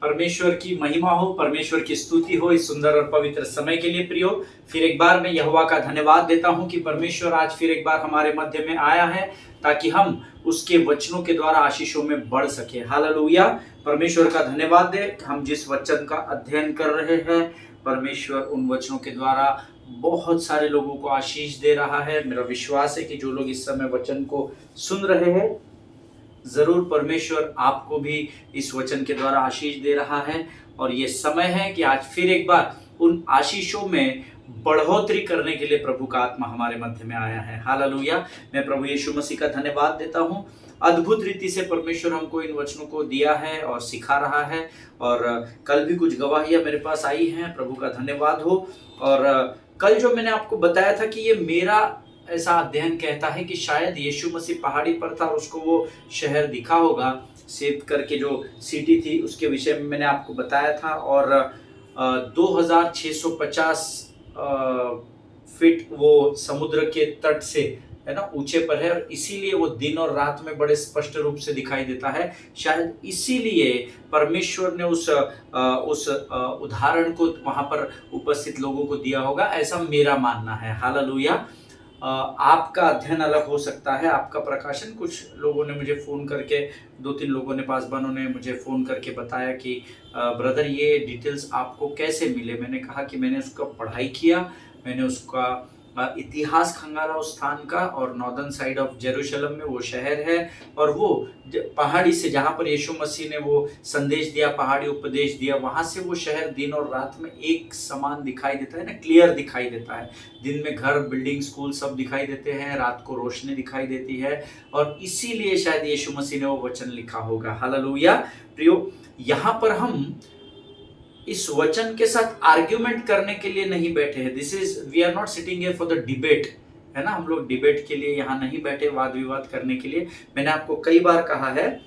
परमेश्वर की महिमा हो, परमेश्वर की स्तुति हो इस सुंदर और पवित्र समय के लिए। प्रियो, फिर एक बार मैं यहोवा का धन्यवाद देता हूं कि परमेश्वर आज फिर एक बार हमारे मध्य में आया है ताकि हम उसके वचनों के द्वारा आशीषों में बढ़ सके। हालेलुया। परमेश्वर का धन्यवाद दे। हम जिस वचन का अध्ययन कर रहे हैं, परमेश्वर उन वचनों के द्वारा बहुत सारे लोगों को आशीष दे रहा है। मेरा विश्वास है कि जो लोग इस समय वचन को सुन रहे हैं, जरूर परमेश्वर आपको भी इस वचन के द्वारा आशीष दे रहा है। और ये समय है कि आज फिर एक बार उन आशीषों में बढ़ोतरी करने के लिए प्रभु का आत्मा हमारे मध्य में आया है। हालेलुया। मैं प्रभु यीशु मसीह का धन्यवाद देता हूँ। अद्भुत रीति से परमेश्वर हमको इन वचनों को दिया है और सिखा रहा है। और कल भी कुछ गवाहियां मेरे पास आई हैं, प्रभु का धन्यवाद हो। और कल जो मैंने आपको बताया था कि ये मेरा ऐसा अध्ययन कहता है कि शायद यीशु मसीह पहाड़ी पर था और उसको वो शहर दिखा होगा, सेब करके जो सिटी थी, उसके विषय में मैंने आपको बताया था। और 2650 फीट वो समुद्र के तट से, है ना, ऊंचे पर है और इसीलिए वो दिन और रात में बड़े स्पष्ट रूप से दिखाई देता है। शायद इसीलिए परमेश्वर ने उस उदाहरण को वहां पर उपस्थित लोगों को दिया होगा, ऐसा मेरा मानना है। हालेलुया। आपका अध्ययन अलग हो सकता है, आपका प्रकाशन। कुछ लोगों ने मुझे फ़ोन करके, 2-3 लोगों ने, पासवानों ने मुझे फ़ोन करके बताया कि ब्रदर ये डिटेल्स आपको कैसे मिले। मैंने कहा कि मैंने उसका पढ़ाई किया, मैंने उसका इतिहास खंगाला उस स्थान का। और नॉर्दर्न साइड ऑफ जेरूशलम में वो शहर है और वो पहाड़ी से, जहाँ पर यीशु मसीह ने वो संदेश दिया, पहाड़ी उपदेश दिया, वहाँ से वो शहर दिन और रात में एक समान दिखाई देता है ना, क्लियर दिखाई देता है। दिन में घर, बिल्डिंग, स्कूल सब दिखाई देते हैं, रात को रोशनी दिखाई देती है। और इसीलिए शायद यीशु मसीह ने वो वचन लिखा होगा। हालेलुया। प्रियो, यहाँ पर हम इस वचन के साथ आर्ग्यूमेंट करने के लिए नहीं बैठे हैं। We are not sitting here for the debate, है ना। हम लोग डिबेट के लिए यहाँ नहीं बैठे, वाद विवाद करने के लिए। मैंने आपको कई बार कहा है,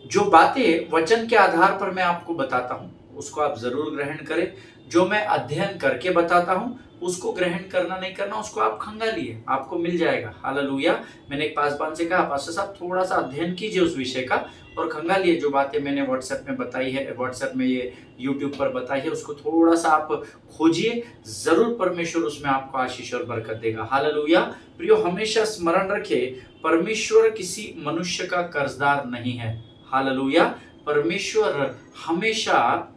जो बातें वचन के आधार पर मैं आपको बताता हूँ उसको आप जरूर ग्रहण करें। जो मैं अध्ययन करके बताता हूँ उसको ग्रहण करना नहीं करना, उसको आप खंगालिए, आपको मिल जाएगा। हालेलुया। मैंने एक पासवान से कहा, पास्टर साहब थोड़ा सा अध्ययन कीजिए उस विषय का और खंगालिए। जो बातें मैंने व्हाट्सएप में बताई है, व्हाट्सएप में ये यूट्यूब पर बताई है, उसको थोड़ा सा आप खोजिए, जरूर परमेश्वर उसमें आपको आशीष और बरकत देगा। हालेलुया। प्रियो, हमेशा स्मरण रखे, परमेश्वर किसी मनुष्य का कर्जदार नहीं है। हालेलुया। परमेश्वर हमेशा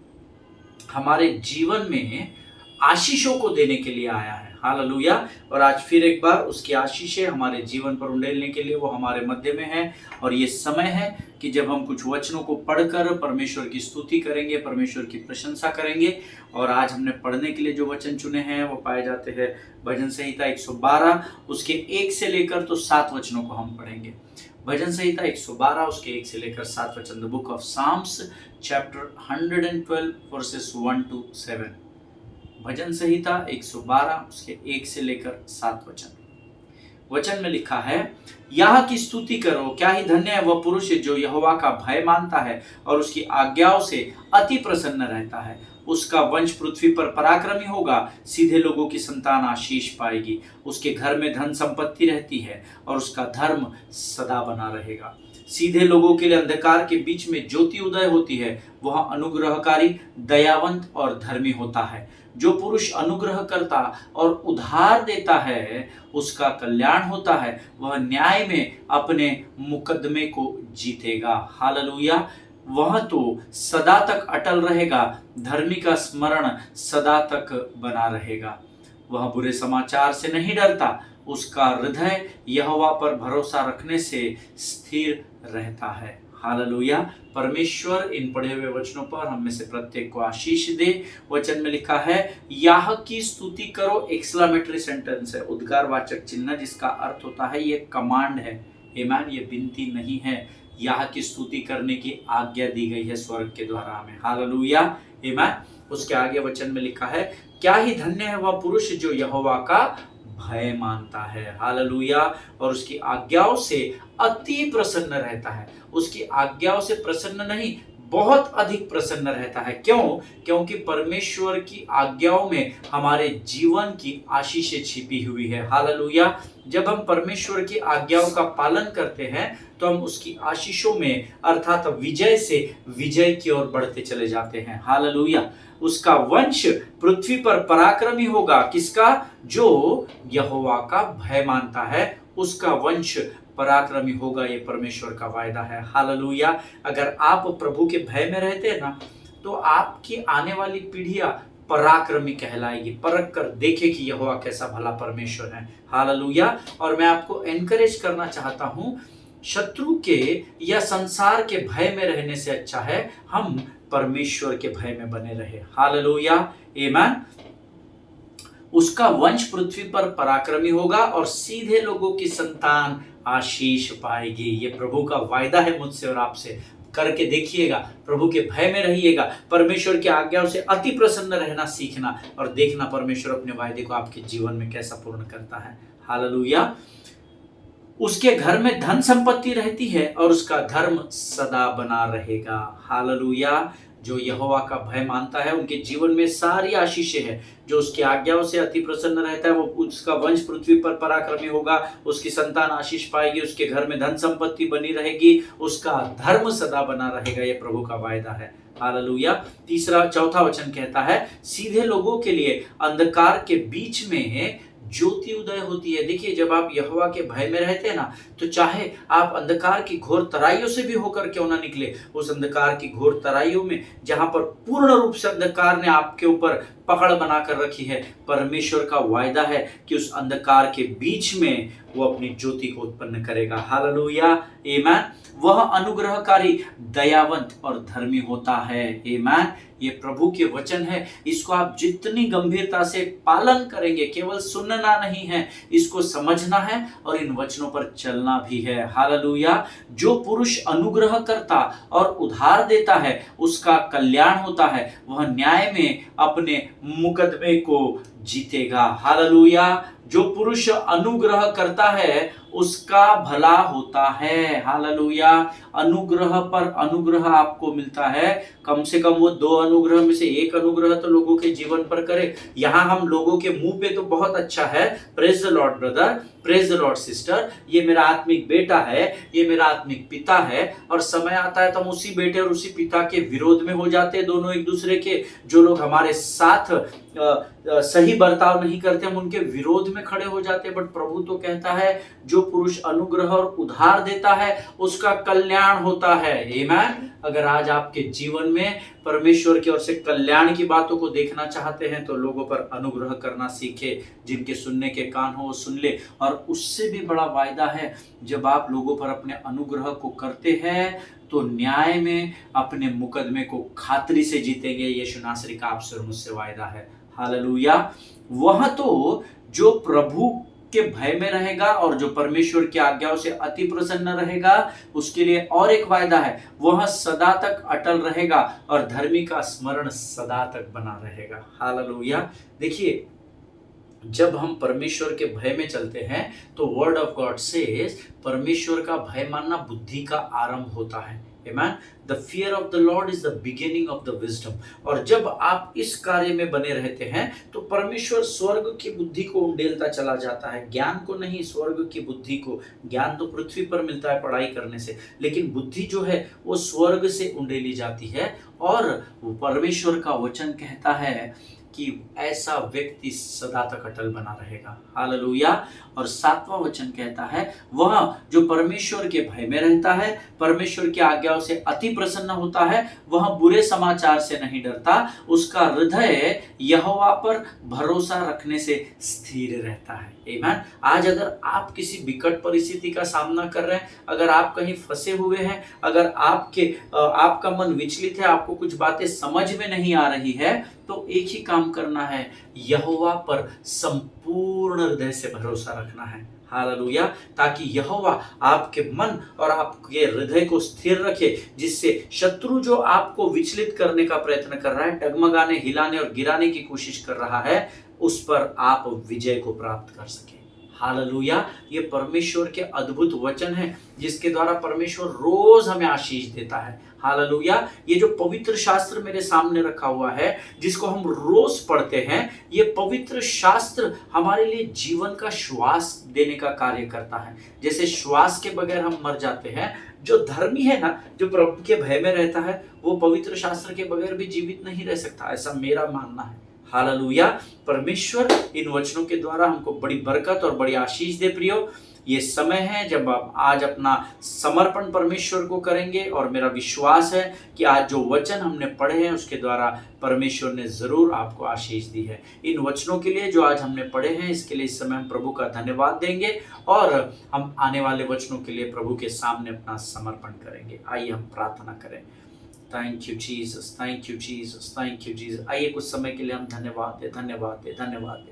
हमारे जीवन में आशीषों को देने के लिए आया है। हालेलुया। और आज फिर एक बार उसकी आशीषें हमारे जीवन पर उंडेलने के लिए वो हमारे मध्य में है। और ये समय है कि जब हम कुछ वचनों को पढ़कर परमेश्वर की स्तुति करेंगे, परमेश्वर की प्रशंसा करेंगे। और आज हमने पढ़ने के लिए जो वचन चुने हैं वो पाए जाते हैं भजन संहिता 112, उसके 1 से लेकर तो 7 वचनों को हम पढ़ेंगे। भजन संहिता 112 उसके 1 से लेकर 7 वचन। The book of psalms chapter 112 verses 1 to 7। भजन संहिता 112 उसके 1 से लेकर 7 वचन। वचन में लिखा है, यह की स्तुति करो, क्या ही धन्य है वह पुरुष जो यहोवा का भय मानता है और उसकी आज्ञाओं से अति प्रसन्न रहता है। उसका वंश पृथ्वी पर पराक्रमी होगा, सीधे लोगों की संतान आशीष पाएगी। उसके घर में धन संपत्ति रहती है और उसका धर्म सदा बना रहेगा। सीधे लोगों के लिए अंधकार के बीच में ज्योति उदय होती है। वह अनुग्रहकारी, दयावंत और धर्मी होता है। जो पुरुष अनुग्रह करता और उधार देता है उसका कल्याण होता है। वह न्याय में अपने मुकदमे को जीतेगा। हालेलुया। वह तो सदा तक अटल रहेगा, धर्मी का स्मरण सदा तक बना रहेगा। वह बुरे समाचार से नहीं डरता, उसका हृदय यहोवा पर भरोसा रखने से स्थिर रहता है। हालेलुया। परमेश्वर इन पढ़े हुए वचनों पर हम में से प्रत्येक को आशीष दे। वचन में लिखा है, याह की स्तुति करो, एक्सक्लेमेटरी सेंटेंस है, उद्गारवाचक चिन्ह, जिसका अर्थ होता है ये कमांड है। आमीन। ये विनती नहीं है, याह की स्तुति करने की आज्ञा दी गई है स्वर्ग के द्वारा हमें। हालेलुया। आमीन। उसके आगे वचन में लिखा है, क्या ही धन्य है वह पुरुष जो यहोवा का भय मानता है। हालेलुया। और उसकी आज्ञाओं से अति प्रसन्न रहता है। उसकी आज्ञाओं से प्रसन्न नहीं बहुत अधिक प्रसन्न रहता है। क्यों? क्योंकि परमेश्वर की आज्ञाओं में हमारे जीवन की आशीषें छिपी हुई है। हालेलुया। जब हम परमेश्वर की आज्ञाओं का पालन करते हैं तो हम उसकी आशीषों में अर्थात विजय से विजय की ओर बढ़ते चले जाते हैं। हालेलुया। उसका वंश पृथ्वी पर पराक्रमी होगा। किसका? जो यहोवा का भय मानता है उसका वंश पराक्रमी होगा। ये परमेश्वर का वायदा है। हालेलुया। अगर आप प्रभु के भय में रहते हैं ना तो आपकी आने वाली पीढ़ियां पराक्रमी कहलाएगी। परख कर देखे कि यहोवा कैसा भला परमेश्वर है। हालेलुया। और मैं आपको एनकरेज करना चाहता हूं, शत्रु के या संसार के भय में रहने से अच्छा है हम परमेश्वर के भय में बने रहे। हालेलुया। आमीन। उसका वंश पृथ्वी पर पराक्रमी होगा और सीधे लोगों की संतान आशीष पाएगी। ये प्रभु का वायदा है मुझसे और आपसे। करके देखिएगा, प्रभु के भय में रहिएगा, परमेश्वर की आज्ञाओं से अति प्रसन्न रहना सीखना और देखना परमेश्वर अपने वायदे को आपके जीवन में कैसा पूर्ण करता है। हालेलुया। उसके घर में धन संपत्ति रहती है और उसका धर्म सदा बना रहेगा। हालेलुया। जो यहोवा का भय मानता है उनके जीवन में सारी आशीषें हैं। जो उसकी आज्ञाओं से अति प्रसन्न रहता है वो उसका वंश पृथ्वी पर पराक्रमी होगा, उसकी संतान आशीष पाएगी, उसके घर में धन संपत्ति बनी रहेगी, उसका धर्म सदा बना रहेगा। ये प्रभु का वायदा है। हालेलुया। चौथा वचन कहता है, सीधे लोगों के लिए अंधकार के बीच में ज्योति उदय होती है। देखिए, जब आप यहोवा के भय में रहते हैं ना तो चाहे आप अंधकार की घोर तराइयों से भी होकर क्यों ना निकले, उस अंधकार की घोर तराइयों में जहां पर पूर्ण रूप से अंधकार ने आपके ऊपर पकड़ बनाकर रखी है, परमेश्वर का वायदा है कि उस अंधकार के बीच में वो अपनी ज्योति को उत्पन्न करेगा। हालेलुया। आमीन। वह अनुग्रहकारी, दयावंत और धर्मी होता है। आमीन। ये प्रभु के वचन है। इसको आप जितनी गंभीरता से पालन करेंगे, केवल सुनना नहीं है, इसको समझना है और इन वचनों पर चलना भी है। हालेलुया। जो पुरुष अनुग्रह करता और उधार देता है उसका कल्याण होता है, वह न्याय में अपने मुकदमे को जीतेगा। हालेलुया। जो पुरुष अनुग्रह करता है उसका भला होता है। हालेलुया। अनुग्रह पर अनुग्रह आपको मिलता है। कम से कम वो 2 अनुग्रह में से 1 अनुग्रह तो लोगों के जीवन पर करे। यहाँ हम लोगों के मुंह पे तो बहुत अच्छा है, praise the Lord brother, praise the Lord sister, ये मेरा आत्मिक बेटा है, ये मेरा आत्मिक पिता है, और समय आता है तो हम उसी बेटे और उसी पिता के विरोध में हो जाते हैं, दोनों एक दूसरे के। जो लोग हमारे साथ सही बर्ताव नहीं करते हम उनके विरोध में खड़े हो जाते हैं। बट प्रभु तो कहता है जो पुरुष अनुग्रह और उधार देता है उसका कल्याण होता है। आमीन। अगर आज आपके जीवन में परमेश्वर की ओर से कल्याण की बातों को देखना चाहते हैं तो लोगों पर अनुग्रह करना सीखे। जिनके सुनने के कान हो वो सुन ले। और उससे भी बड़ा वायदा है, जब आप लोगों पर अपने अनुग्रह को करते हैं तो न्याय में अपने मुकदमे को खातरी से जीतेंगे। यीशु नासरी का आपसे और मुझसे वायदा है। हालेलुया। वह तो जो प्रभु के भय में रहेगा और जो परमेश्वर की आज्ञाओं से अति प्रसन्न रहेगा उसके लिए और एक वायदा है, वह सदा तक अटल रहेगा और धर्मी का स्मरण सदा तक बना रहेगा। हालेलुया। देखिए, जब हम परमेश्वर के भय में चलते हैं तो वर्ड ऑफ गॉड सेज परमेश्वर का भय मानना बुद्धि का आरंभ होता है। Amen. The fear of the Lord is the beginning of the wisdom. और जब आप इस कार्य में बने रहते हैं तो परमेश्वर स्वर्ग की बुद्धि को उंडेलता चला जाता है, ज्ञान को नहीं, स्वर्ग की बुद्धि को। ज्ञान तो पृथ्वी पर मिलता है पढ़ाई करने से, लेकिन बुद्धि जो है वो स्वर्ग से उंडेली जाती है। और परमेश्वर का वचन कहता है कि ऐसा व्यक्ति सदा तक अटल बना रहेगा। हालेलुया। और 7वां वचन कहता है, वह जो परमेश्वर के भय में रहता है, परमेश्वर की आज्ञाओं से अति प्रसन्न होता है, वह बुरे समाचार से नहीं डरता, उसका हृदय यहोवा पर भरोसा रखने से स्थिर रहता है। आमीन। आज अगर आप किसी विकट परिस्थिति का सामना कर रहे हैं, अगर आप कहीं फंसे हुए हैं, अगर आपका मन विचलित है, आपको कुछ बातें समझ में नहीं आ रही है, तो एक ही काम करना है, यहोवा पर संपूर्ण हृदय से भरोसा रखना है। हालेलुया। ताकि यहोवा आपके मन और आपके हृदय को स्थिर रखे, जिससे शत्रु जो आपको विचलित करने का प्रयत्न कर रहा है, डगमगाने, हिलाने और गिराने की कोशिश कर रहा है, उस पर आप विजय को प्राप्त कर सके। हालेलुया। ये परमेश्वर के अद्भुत वचन है जिसके द्वारा परमेश्वर रोज हमें आशीष देता है। हालेलुया। ये जो पवित्र शास्त्र मेरे सामने रखा हुआ है, जिसको हम रोज पढ़ते हैं, ये पवित्र शास्त्र हमारे लिए जीवन का श्वास देने का कार्य करता है। जैसे श्वास के बगैर हम मर जाते हैं, जो धर्मी है ना, जो प्रभु के भय में रहता है, वो पवित्र शास्त्र के बगैर भी जीवित नहीं रह सकता, ऐसा मेरा मानना है। हालेलुया। परमेश्वर इन वचनों के द्वारा हमको बड़ी बरकत और बड़ी आशीष दे। प्रियो, ये समय है जब आप आज अपना समर्पण परमेश्वर को करेंगे, और मेरा विश्वास है कि आज जो वचन हमने पढ़े हैं उसके द्वारा परमेश्वर ने जरूर आपको आशीष दी है। इन वचनों के लिए जो आज हमने पढ़े हैं, इसके लिए इस समय हम प्रभु का धन्यवाद देंगे, और हम आने वाले वचनों के लिए प्रभु के सामने अपना समर्पण करेंगे। आइए हम प्रार्थना करें। Thank you Jesus, thank you Jesus, thank you Jesus. आइए कुछ समय के लिए हम धन्यवाद दे, धन्यवाद दे, धन्यवाद दे।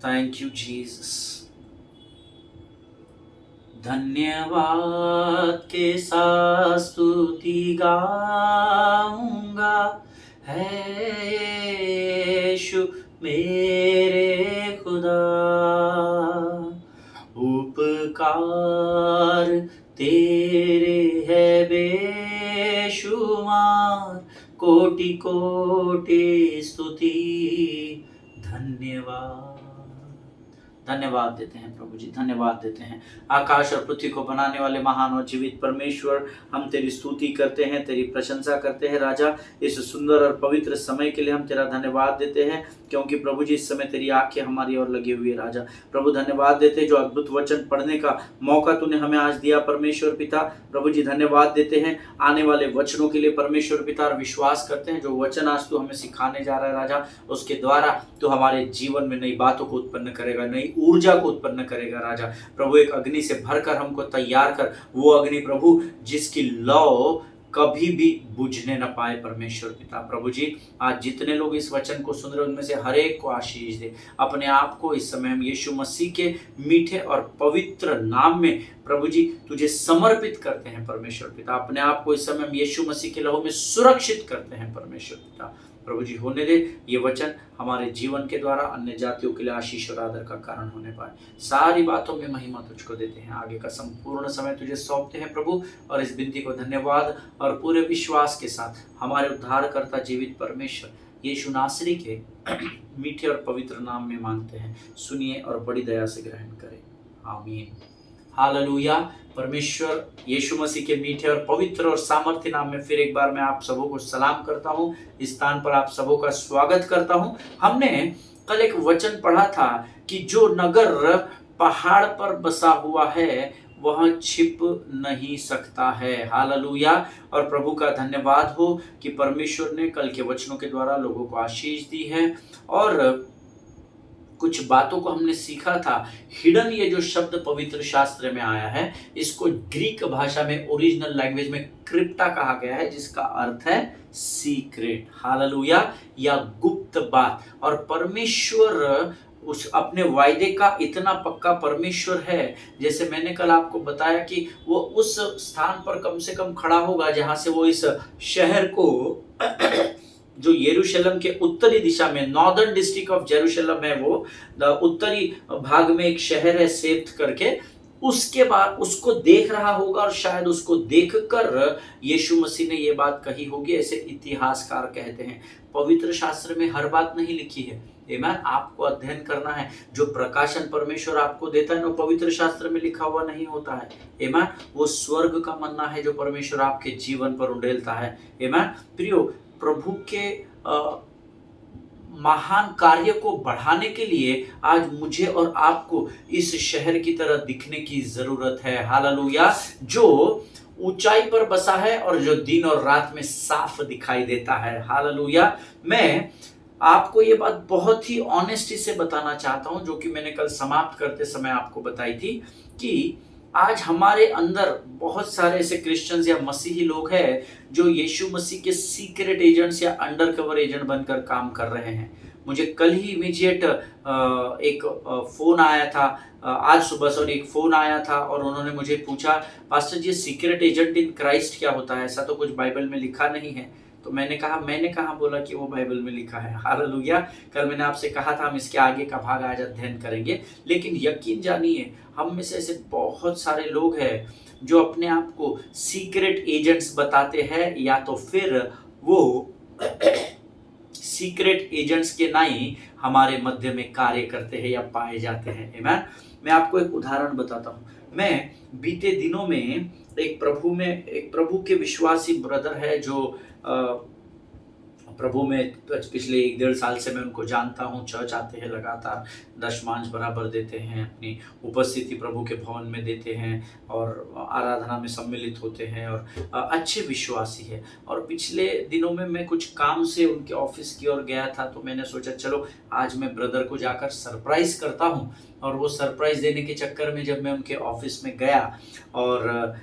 Thank you Jesus. धन्यवाद के साथ स्तुति गाऊंगा, है यीशु मेरे खुदा। उपकार तेरे है बेशुमार, कोटि कोटि स्तुति धन्यवाद। धन्यवाद देते हैं प्रभु जी, धन्यवाद देते हैं। आकाश और पृथ्वी को बनाने वाले महान और जीवित परमेश्वर, हम तेरी स्तुति करते हैं, तेरी प्रशंसा करते हैं राजा। इस सुंदर और पवित्र समय के लिए हम तेरा धन्यवाद देते हैं, क्योंकि प्रभु जी इस समय तेरी आंखें हमारी ओर लगी हुई है राजा। प्रभु धन्यवाद देते हैं जो अद्भुत वचन पढ़ने का मौका तूने हमें आज दिया परमेश्वर पिता। प्रभु जी धन्यवाद देते हैं आने वाले वचनों के लिए परमेश्वर पिता, और विश्वास करते हैं जो वचन आज तू हमें सिखाने जा रहा है राजा, उसके द्वारा तो हमारे जीवन में नई बातों को उत्पन्न करेगा, नई ऊर्जा को उत्पन्न करेगा राजा। प्रभु एक अग्नि से भरकर हमको तैयार कर, वो अग्नि प्रभु जिसकी लौ कभी भी बुझने न पाए परमेश्वर पिता। प्रभु जी आज जितने लोग इस वचन को सुन रहे हैं, उनमें से हर एक को आशीष दे। अपने आप को इस समय हम यीशु मसीह के मीठे और पवित्र नाम में प्रभु जी तुझे समर्पित करते हैं परमेश्वर पिता। अपने आप को इस समय हम यीशु मसीह के लहू में सुरक्षित करते हैं परमेश्वर पिता। प्रभु जी होने दे ये वचन हमारे जीवन के द्वारा अन्य जातियों के लिए आशीष और आदर का कारण होने पाए। सारी बातों में महिमा तुझको देते हैं, आगे का संपूर्ण समय तुझे सौंपते हैं प्रभु, और इस विनती को धन्यवाद और पूरे विश्वास के साथ हमारे उद्धारकर्ता जीवित परमेश्वर यीशु नासरी के मीठे और पवित्र नाम में मांगते हैं। सुनिए और बड़ी दया से ग्रहण करें, आमीन। हालेलुया। परमेश्वर यीशु मसीह के मीठे और पवित्र और सामर्थ्य नाम में फिर एक बार मैं आप सबों को सलाम करता हूँ। इस स्थान पर आप सबों का स्वागत करता हूँ। हमने कल एक वचन पढ़ा था कि जो नगर पहाड़ पर बसा हुआ है वह छिप नहीं सकता है। हालेलुया। और प्रभु का धन्यवाद हो कि परमेश्वर ने कल के वचनों के द्वारा लोगों को आशीष दी है, और कुछ बातों को हमने सीखा था। हिडन ये जो शब्द पवित्र शास्त्र में आया है, इसको ग्रीक भाषा में ओरिजिनल लैंग्वेज में क्रिप्टा कहा गया है, जिसका अर्थ है सीक्रेट। हालेलुया, या गुप्त बात। और परमेश्वर उस अपने वायदे का इतना पक्का परमेश्वर है, जैसे मैंने कल आपको बताया कि वो उस स्थान पर कम से कम खड़ा होगा जहां से वो इस शहर को जो यरूशलेम के उत्तरी दिशा में, नॉर्दर्न डिस्ट्रिक्ट ऑफ जेरूशलेम है, वो उत्तरी भाग में एक शहर है सेप्त करके, उसके बाद उसको देख रहा होगा, और शायद उसको देखकर यीशु मसीह ने ये बात कही होगी, ऐसे इतिहासकार कहते हैं। पवित्र शास्त्र में हर बात नहीं लिखी है, आमीन। आपको अध्ययन करना है, जो प्रकाशन परमेश्वर आपको देता है ना, पवित्र शास्त्र में लिखा हुआ नहीं होता है, आमीन। वो स्वर्ग का मन्ना है जो परमेश्वर आपके जीवन पर उंडेलता है, आमीन। प्रियो, प्रभु के महान कार्य को बढ़ाने के लिए आज मुझे और आपको इस शहर की तरह दिखने की जरूरत है। हालेलुया, जो ऊंचाई पर बसा है और जो दिन और रात में साफ दिखाई देता है। हालेलुया। मैं आपको ये बात बहुत ही ऑनेस्टी से बताना चाहता हूं, जो कि मैंने कल समाप्त करते समय आपको बताई थी, कि आज हमारे अंदर बहुत सारे ऐसे क्रिश्चियंस या मसीही लोग हैं जो यीशु मसीह के सीक्रेट एजेंट्स या अंडर कवर एजेंट बनकर काम कर रहे हैं। मुझे कल ही इमीडिएट एक फ़ोन आया था, आज सुबह एक फ़ोन आया था, और उन्होंने मुझे पूछा, pastor ji secret agent in Christ क्या होता है? ऐसा तो कुछ बाइबल में लिखा नहीं है। तो मैंने कहा बोला कि वो बाइबल में लिखा है। हालेलुया। कल मैंने आपसे कहा था हम इसके आगे का भाग आज अध्ययन करेंगे, लेकिन यकीन जानिए हम में से ऐसे बहुत सारे लोग हैं जो अपने आप को सीक्रेट एजेंट्स बताते हैं, या तो फिर वो सीक्रेट एजेंट्स के नाई हमारे मध्य में कार्य करते हैं या पाए जाते हैं। आमीन। मैं आपको एक उदाहरण बताता हूँ। मैं बीते दिनों में एक प्रभु के विश्वासी ब्रदर है जो प्रभु में पिछले 1 डेढ़ साल से मैं उनको जानता हूँ। चर्च आते हैं, लगातार दशमांश बराबर देते हैं, अपनी उपस्थिति प्रभु के भवन में देते हैं और आराधना में सम्मिलित होते हैं और अच्छे विश्वासी है। और पिछले दिनों में मैं कुछ काम से उनके ऑफिस की ओर गया था, तो मैंने सोचा चलो आज मैं ब्रदर को जाकर सरप्राइज करता हूँ। और वो सरप्राइज देने के चक्कर में जब मैं उनके ऑफिस में गया और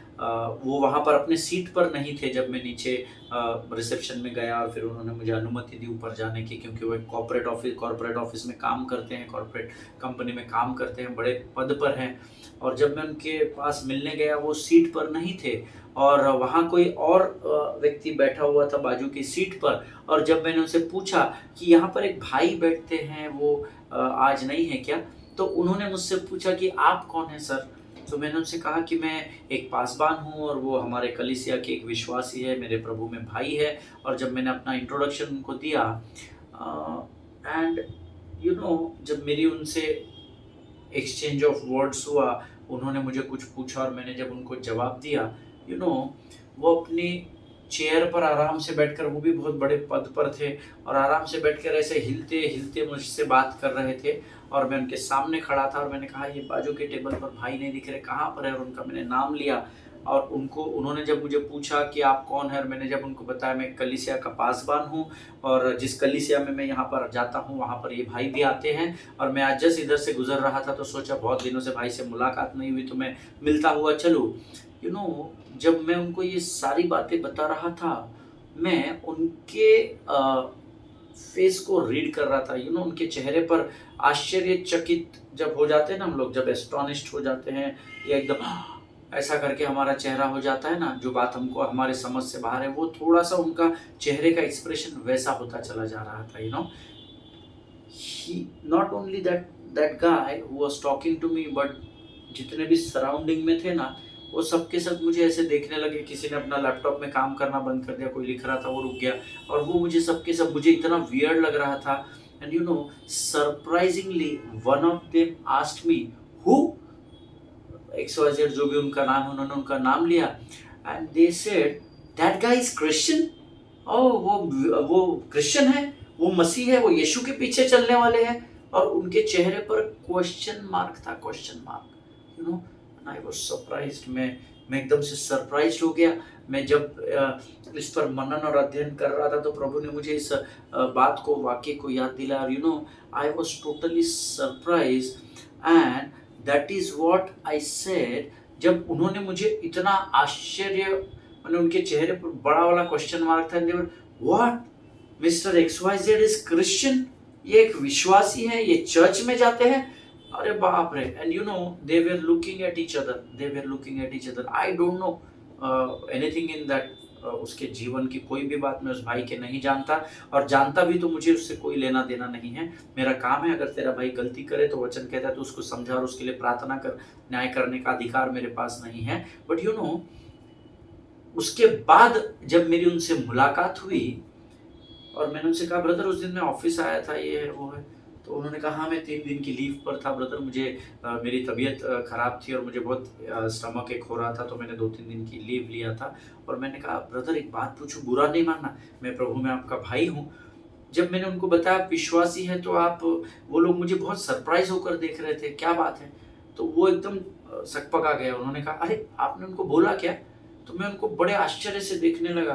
वो वहाँ पर अपने सीट पर नहीं थे, जब मैं नीचे रिसेप्शन में गया और फिर उन्होंने मुझे अनुमति दी ऊपर जाने की, क्योंकि वो एक कॉर्पोरेट ऑफिस में काम करते हैं, कॉर्पोरेट कंपनी में काम करते हैं, बड़े पद पर हैं। और जब मैं उनके पास मिलने गया वो सीट पर नहीं थे और वहाँ कोई और व्यक्ति बैठा हुआ था बाजू की सीट पर। और जब मैंने उनसे पूछा कि यहाँ पर एक भाई बैठते हैं, वो आज नहीं है क्या? तो उन्होंने मुझसे पूछा कि आप कौन हैं सर? तो मैंने उनसे कहा कि मैं एक पासबान हूँ और वो हमारे कलीसिया के एक विश्वासी है, मेरे प्रभु में भाई है। और जब मैंने अपना इंट्रोडक्शन उनको दिया एंड जब मेरी उनसे एक्सचेंज ऑफ वर्ड्स हुआ, उन्होंने मुझे कुछ पूछा और मैंने जब उनको जवाब दिया, वो अपनी चेयर पर आराम से बैठकर, वो भी बहुत बड़े पद पर थे और आराम से बैठकर ऐसे हिलते हिलते मुझसे बात कर रहे थे। और मैं उनके सामने खड़ा था और मैंने कहा ये बाजू के टेबल पर भाई नहीं दिख रहे, कहाँ पर है? और उनका मैंने नाम लिया और उन्होंने जब मुझे पूछा कि आप कौन है, और मैंने जब उनको बताया मैं कलीसिया का पासबान हूँ और जिस कलीसिया में मैं यहाँ पर जाता हूँ वहाँ पर ये भाई भी आते हैं, और मैं आज जस्ट इधर से गुजर रहा था तो सोचा बहुत दिनों से भाई से मुलाकात नहीं हुई तो मैं मिलता हुआ चलूँ। जब मैं उनको ये सारी बातें बता रहा था, मैं उनके फेस को रीड कर रहा था। उनके चेहरे पर आश्चर्यचकित जब हो जाते हैं ना हम लोग, जब एस्टोनिश्ड हो जाते हैं या एकदम ऐसा करके हमारा चेहरा हो जाता है ना, जो बात हमको हमारे समझ से बाहर है, वो थोड़ा सा उनका चेहरे का एक्सप्रेशन वैसा होता चला जा रहा था। He not only that guy who was talking to me, but जितने भी सराउंडिंग में थे ना, वो सबके सब मुझे ऐसे देखने लगे। किसी ने अपना लैपटॉप में काम करना बंद कर दिया, कोई लिख रहा था वो रुक गया, और वो मुझे सबके सब मुझे इतना वियर्ड लग रहा था। And surprisingly one of them asked me who, XYZ जो भी उनका नाम है, उन्होंने उनका नाम लिया and they said that guy is Christian. Oh, वो क्रिश्चियन है, वो मसीह है, वो यीशु के पीछे चलने वाले हैं। और उनके चेहरे पर क्वेश्चन मार्क था, question mark. I was surprised. मैं एकदम से सरप्राइज्ड हो गया। मैं जब इस पर मनन और अध्ययन कर रहा था तो प्रभु ने मुझे इस बात को, वाक्य को याद दिलाया। और I was totally surprised and that is what I said. जब उन्होंने मुझे इतना आश्चर्य, मैंने उनके चेहरे पर बड़ा वाला क्वेश्चन मार्क था, what, mister XYZ is Christian? ये एक विश्वासी है, ये चर्च में जाते हैं? अरे बाप रे। And they were looking at each other. I don't know anything in that. उसके जीवन की कोई भी बात मैं उस भाई के नहीं जानता, और जानता भी तो मुझे उससे कोई लेना देना नहीं है। मेरा काम है, अगर तेरा भाई गलती करे तो वचन कहता है तो उसको समझा और उसके लिए प्रार्थना कर, न्याय करने का अधिकार मेरे पास नहीं है। बट उसके बाद जब मेरी उनसे मुलाकात हुई और मैंने उनसे कहा ब्रदर उस दिन मैं ऑफिस आया था, ये है वो है, तो उन्होंने कहा हाँ मैं 3 दिन की लीव पर था ब्रदर, मुझे मेरी तबीयत ख़राब थी और मुझे बहुत स्टमक एक हो रहा था, तो मैंने 2-3 दिन की लीव लिया था। और मैंने कहा ब्रदर एक बात पूछूं, बुरा नहीं मानना, मैं प्रभु में आपका भाई हूँ। जब मैंने उनको बताया विश्वासी है तो आप, वो लोग मुझे बहुत सरप्राइज होकर देख रहे थे, क्या बात है? तो वो एकदम सकपका गया। उन्होंने कहा अरे आपने उनको बोला क्या? तो मैं उनको बड़े आश्चर्य से देखने लगा।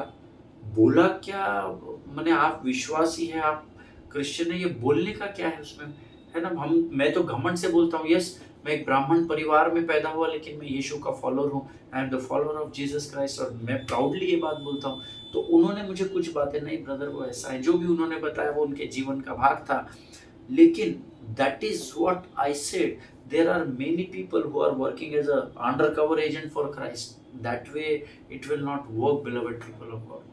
बोला क्या? मैंने आप विश्वासी है, आप क्रिश्चियन है, ये बोलने का क्या है उसमें, है ना? मैं तो घमंड से बोलता हूँ, यस मैं एक ब्राह्मण परिवार में पैदा हुआ, लेकिन मैं यीशु का फॉलोअर हूँ, आई am the follower of Jesus Christ, और मैं प्राउडली ये बात बोलता हूँ। तो उन्होंने मुझे कुछ बातें, नहीं ब्रदर वो ऐसा है, जो भी उन्होंने बताया वो उनके जीवन का भाग था। लेकिन that is what I said, there are many people who are working as a undercover agent for Christ. That way it will not work, beloved people of God.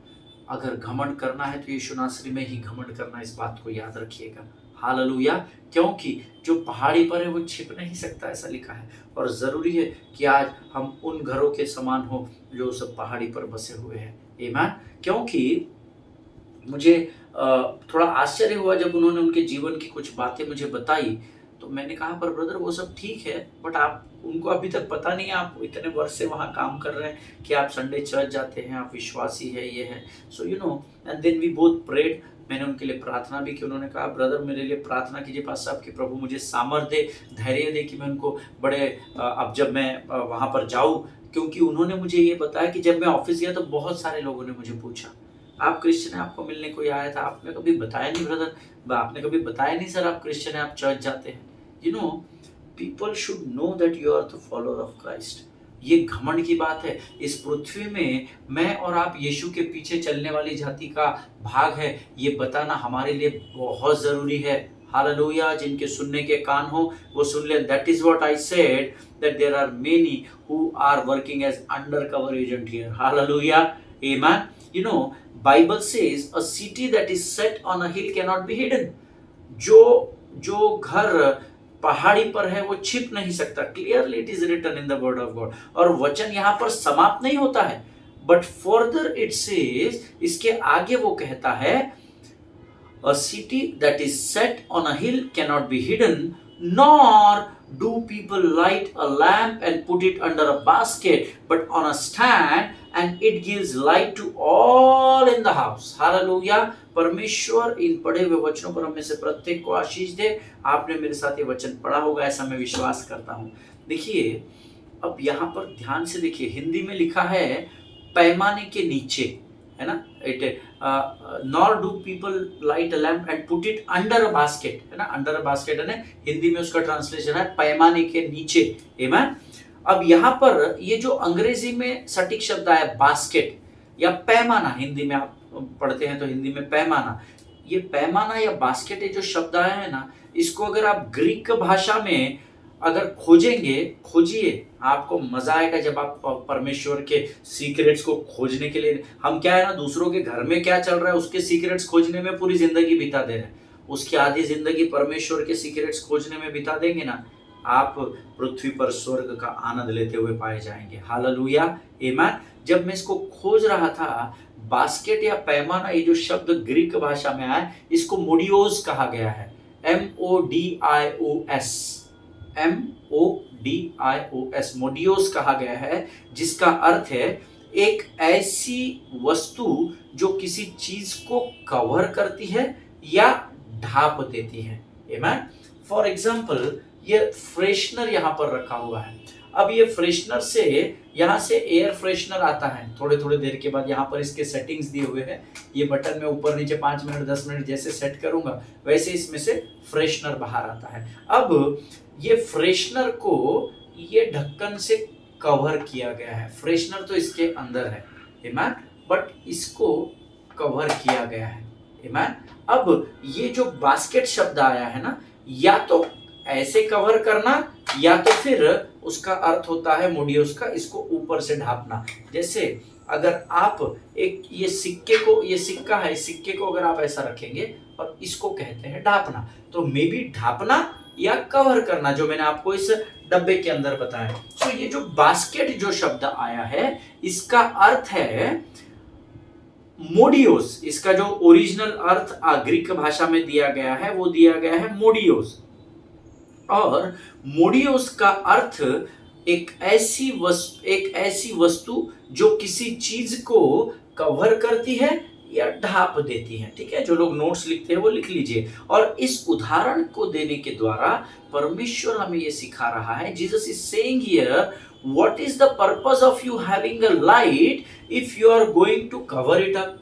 अगर घमंड करना है तो यीशु नासरी में ही घमंड करना, इस बात को याद रखिएगा। हालेलुया। क्योंकि जो पहाड़ी पर है वो छिप नहीं सकता, ऐसा लिखा है। और ज़रूरी है कि आज हम उन घरों के समान हो जो सब पहाड़ी पर बसे हुए हैं। आमीन। क्योंकि मुझे थोड़ा आश्चर्य हुआ जब उन्होंने उनके जीवन की कुछ बातें मुझे बताई, तो मैंने कहा पर ब्रदर वो सब ठीक है, बट आप उनको अभी तक पता नहीं है, आप इतने वर्ष से वहाँ काम कर रहे हैं कि आप संडे चर्च जाते हैं, आप विश्वासी है, ये है। So you know, and then we both prayed. मैंने उनके लिए प्रार्थना भी की। उन्होंने कहा ब्रदर मेरे लिए प्रार्थना कीजिए पास्टर साहब कि प्रभु मुझे सामर्थ्य दे, धैर्य दे कि मैं उनको बड़े अब जब मैं वहाँ पर जाऊँ। क्योंकि उन्होंने मुझे ये बताया कि जब मैं ऑफिस गया तो बहुत सारे लोगों ने मुझे पूछा, आप क्रिश्चियन हैं, आपको मिलने कोई आया था, आपने कभी बताया नहीं ब्रदर, आपने कभी बताया नहीं सर आप क्रिश्चियन हैं, आप चर्च जाते हैं। You know, people should know that you are the follower of Christ. ये घमंड की बात है। इस पृथ्वी में मैं और आप यीशु के पीछे चलने वाली जाति का भाग है, ये बताना हमारे लिए बहुत जरूरी है। हालेलुया। जिनके सुनने के कान हो वो सुन ले। That is what I said, that there are many who are working as undercover agent here. Hallelujah. Amen. You know, Bible says a city that is set on a hill cannot be hidden. जो घर पहाड़ी पर है वो छिप नहीं सकता। Clearly it is written in the word of God. और वचन यहाँ पर समाप्त नहीं होता है, बट फर्दर इट सेज, इसके आगे वो कहता है a city that is set on a hill cannot be hidden, nor do people light a lamp and put it under a basket, but on a stand, and it gives light to all in the house. Hallelujah. परमेश्वर इन पढ़े हुए वचनों पर हमें से प्रत्येक को आशीष दे। आपने मेरे साथ ये वचन पढ़ा होगा ऐसा मैं विश्वास करता हूँ। देखिए अब यहाँ पर ध्यान से देखिए, हिंदी में लिखा है पैमाने के नीचे, है ना। It nor do people light a lamp and put it under a basket, है ना। अंडर अ बास्केट है ना, हिंदी में उसका ट्रांसलेशन है पैमाने के नीचे। आमीन। अब यहाँ पर ये जो अंग्रेजी में सटीक शब्द आया बास्केट या पैमाना, हिंदी में आप पढ़ते हैं तो हिंदी में पैमाना, ये पैमाना या बास्केट ये जो शब्द आया है ना, इसको अगर आप ग्रीक भाषा में अगर खोजिए, आपको मजा आएगा जब आप परमेश्वर के सीक्रेट्स को खोजने के लिए, हम क्या है ना दूसरों के घर में क्या चल रहा है उसके सीक्रेट्स खोजने में पूरी जिंदगी बिता दे रहे हैं, उसकी आधी जिंदगी परमेश्वर के सीक्रेट्स खोजने में बिता देंगे ना, आप पृथ्वी पर स्वर्ग का आनंद लेते हुए पाए जाएंगे। हालेलुया। आमीन। जब मैं इसको खोज रहा था, बास्केट या पैमाना, ये जो शब्द ग्रीक भाषा में आया, इसको मोडियोस कहा गया है। MODIOS, मोडियोस कहा गया है, जिसका अर्थ है एक ऐसी वस्तु जो किसी चीज को कवर करती है या ढाप देती है। आमीन। फॉर एग्जाम्पल ये फ्रेशनर यहाँ पर रखा हुआ है। अब ये फ्रेशनर से यहाँ से एयर फ्रेशनर आता है थोड़े थोड़े देर के बाद। यहाँ पर इसके सेटिंग्स दिए हुए हैं, ये बटन में ऊपर नीचे 5 मिनट 10 मिनट जैसे सेट करूंगा वैसे इसमें से फ्रेशनर बाहर आता है। अब ये फ्रेशनर को ये ढक्कन से कवर किया गया है। फ्रेशनर तो इसके अंदर है, आमीन, बट इसको कवर किया गया है। आमीन। अब ये जो बास्केट शब्द आया है ना, या तो ऐसे कवर करना या तो फिर उसका अर्थ होता है मोडियोस का, इसको ऊपर से ढापना। जैसे अगर आप एक ये सिक्का है, इस सिक्के को अगर आप ऐसा रखेंगे और इसको कहते हैं ढापना, तो मे बी ढापना या कवर करना, जो मैंने आपको इस डब्बे के अंदर बताया। तो ये जो बास्केट जो शब्द आया है इसका अर्थ है मोडियोस। इसका जो ओरिजिनल अर्थ ग्रीक भाषा में दिया गया है वो दिया गया है मोडियोस। और मोडियोस का अर्थ एक ऐसी वस्तु जो किसी चीज को कवर करती है या ढाप देती है। ठीक है, जो लोग नोट्स लिखते हैं वो लिख लीजिए। और इस उदाहरण को देने के द्वारा परमेश्वर हमें ये सिखा रहा है, Jesus is saying here, what is the purpose of you having a light if you are going to cover it up.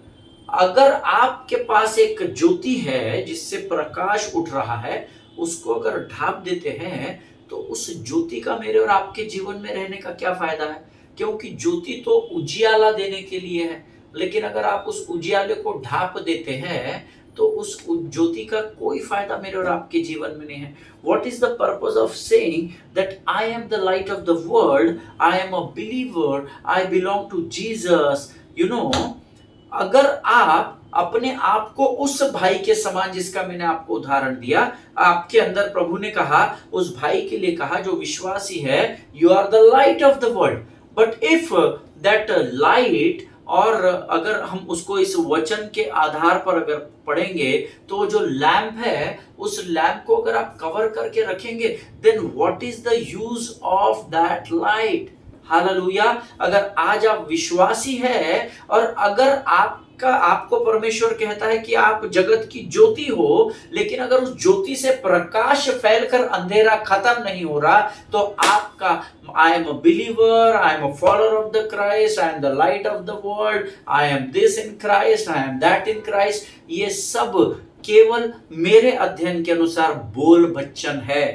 अगर आपके पास एक ज्योति है जिससे प्रकाश उठ रहा है, उसको अगर ढाप देते हैं तो उस ज्योति का मेरे और आपके जीवन में रहने का क्या फायदा है? क्योंकि ज्योति तो उजियाला देने के लिए है, लेकिन अगर आप उस उजियाले को ढाप देते हैं तो उस ज्योति का कोई फायदा मेरे और आपके जीवन में नहीं है। What is the purpose of saying that I am the light of the world, I am a believer, I belong to Jesus? You know, अगर आप अपने आप को उस भाई के समान, जिसका मैंने आपको उदाहरण दिया, आपके अंदर प्रभु ने कहा, उस भाई के लिए कहा जो विश्वासी है, you are the light of the world. But if that light, और अगर हम उसको इस वचन के आधार पर अगर पढ़ेंगे, तो जो लैंप है, उस लैंप को अगर आप कवर करके रखेंगे, then what is the use of that light. Hallelujah. अगर आज आप विश्वासी है, और अगर आपको परमेश्वर कहता है कि आप जगत की ज्योति हो, लेकिन अगर उस ज्योति से प्रकाश फैलकर अंधेरा खत्म नहीं हो रहा, तो आपका आई am a believer, I am a follower of the Christ, I am the light of the world, I am this in Christ, I am that in Christ, ये सब केवल मेरे अध्ययन के अनुसार बोल बच्चन है।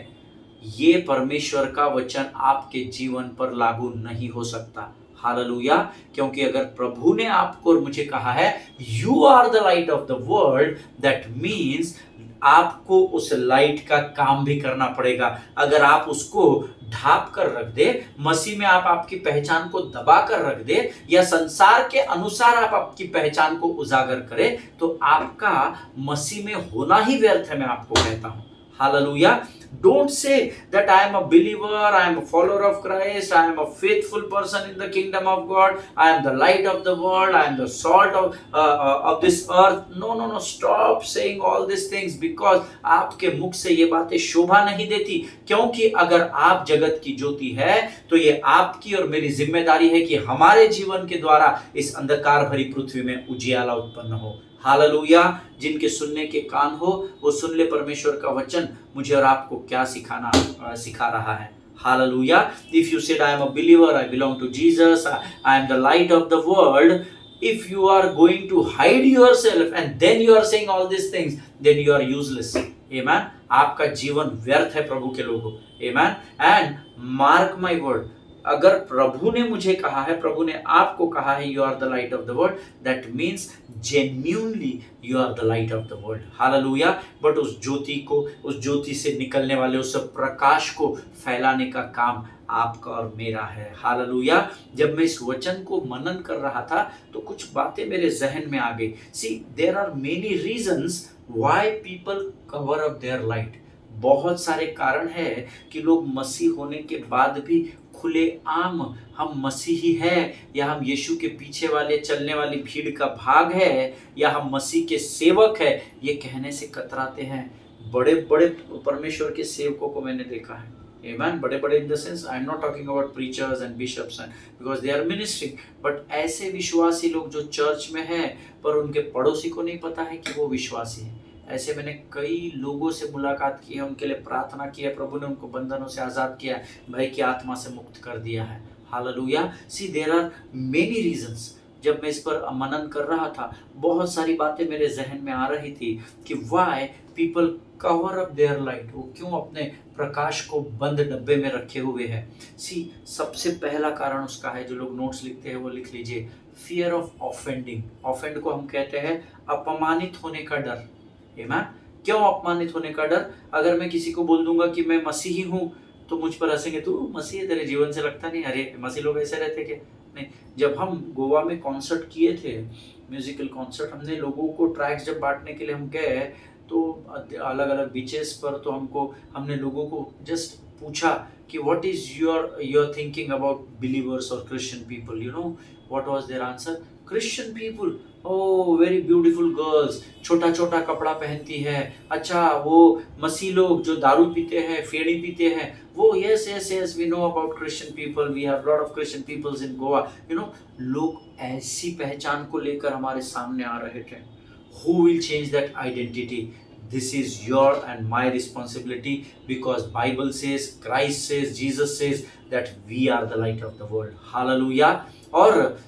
ये परमेश्वर का वचन आपके जीवन पर लागू नहीं हो सकता। हालेलुया। क्योंकि अगर प्रभु ने आपको और मुझे कहा है you are the light of the world, that means आपको उस लाइट का काम भी करना पड़ेगा। अगर आप उसको ढाप कर रख दे, मसीह में आप आपकी पहचान को दबा कर रख दे, या संसार के अनुसार आप आपकी पहचान को उजागर करें, तो आपका मसीह में होना ही व्यर्थ है, मैं आपको कहता हूं। Hallelujah. Don't say that I am a believer, I am a follower of Christ, I am a faithful person in the kingdom of God, I am the light of the world, I am the salt of this earth. No, no, no. Stop saying all these things, because आपके मुख से ये बातें शोभा नहीं देती। क्योंकि अगर आप जगत की ज्योति है, तो ये आपकी और मेरी जिम्मेदारी है कि हमारे जीवन के द्वारा इस अंधकार भरी पृथ्वी में उजियाला उत्पन्न हो। हालेलुया। जिनके सुनने के कान हो, वो सुन ले परमेश्वर का वचन मुझे और आपको क्या सिखा रहा है। Hallelujah. If you said I am a believer, I belong to Jesus, I am the light of the world, if you are going to hide yourself and then you are saying all these things, then you are useless. Amen. आपका जीवन व्यर्थ है प्रभु के लोगों। Amen. And mark my word, अगर प्रभु ने मुझे कहा है, प्रभु ने आपको कहा है, you are the light of the world, that means genuinely you are the light of the world. Hallelujah. But उस ज्योति को, उस ज्योति से निकलने वाले उस प्रकाश को फैलाने का काम आपका और मेरा है। हालेलुया। जब मैं इस वचन को मनन कर रहा था, तो कुछ बातें मेरे जहन में आ गई। See, there are many reasons why people cover up their light. बहुत सारे कारण है कि लोग मसीह होने के बाद भी खुले आम हम मसीही है, या हम यीशु के पीछे वाले चलने वाली भीड़ का भाग है, या हम मसीह के सेवक है, ये कहने से कतराते हैं। बड़े बड़े परमेश्वर के सेवकों को मैंने देखा है। Amen. बड़े बड़े in the sense I am not talking about preachers and bishops and because they are ministering, but ऐसे विश्वासी लोग जो चर्च में हैं, पर उनके पड़ोसी को नहीं पता है कि वो विश्वासी है। ऐसे मैंने कई लोगों से मुलाकात की है, उनके लिए प्रार्थना की है, प्रभु ने उनको बंधनों से आज़ाद किया है, भय की आत्मा से मुक्त कर दिया है। Hallelujah. See, there are many reasons. जब मैं इस पर मनन कर रहा था, बहुत सारी बातें मेरे जहन में आ रही थी कि why people cover up their light, वो क्यों अपने प्रकाश को बंद डब्बे में रखे हुए हैं। सी, सबसे पहला कारण उसका है, जो लोग नोट्स लिखते हैं वो लिख लीजिए, फियर ऑफ ऑफेंडिंग। ऑफेंड को हम कहते हैं अपमानित होने का डर। आमेन। क्यों अपमानित होने का डर? अगर मैं किसी को बोल दूंगा कि मैं मसीही हूँ, तो मुझ पर हंसेंगे, तू मसीह है, तेरे जीवन से लगता नहीं, अरे मसीह लोग ऐसे रहते क्या? नहीं। जब हम गोवा में कॉन्सर्ट किए थे, म्यूजिकल कॉन्सर्ट, हमने लोगों को ट्रैक्स जब बांटने के लिए हम गए, तो अलग अलग बीचेस पर, तो हमने लोगों को जस्ट पूछा कि what is your thinking about believers और Christian people. You know what was their answer? Christian people, oh very beautiful girls, छोटा छोटा कपड़ा पहनती है। अच्छा, वो मसीह लोग जो दारू पीते हैं, फेड़ी पीते हैं, वो yes yes yes we know about Christian people, we have lot of Christian peoples in Goa. You know, लोग ऐसी पहचान को लेकर हमारे सामने आ रहे थे। Who will change that identity? This is your and my responsibility, because Bible says, Christ says, Jesus says that we are the light of the world. Hallelujah. और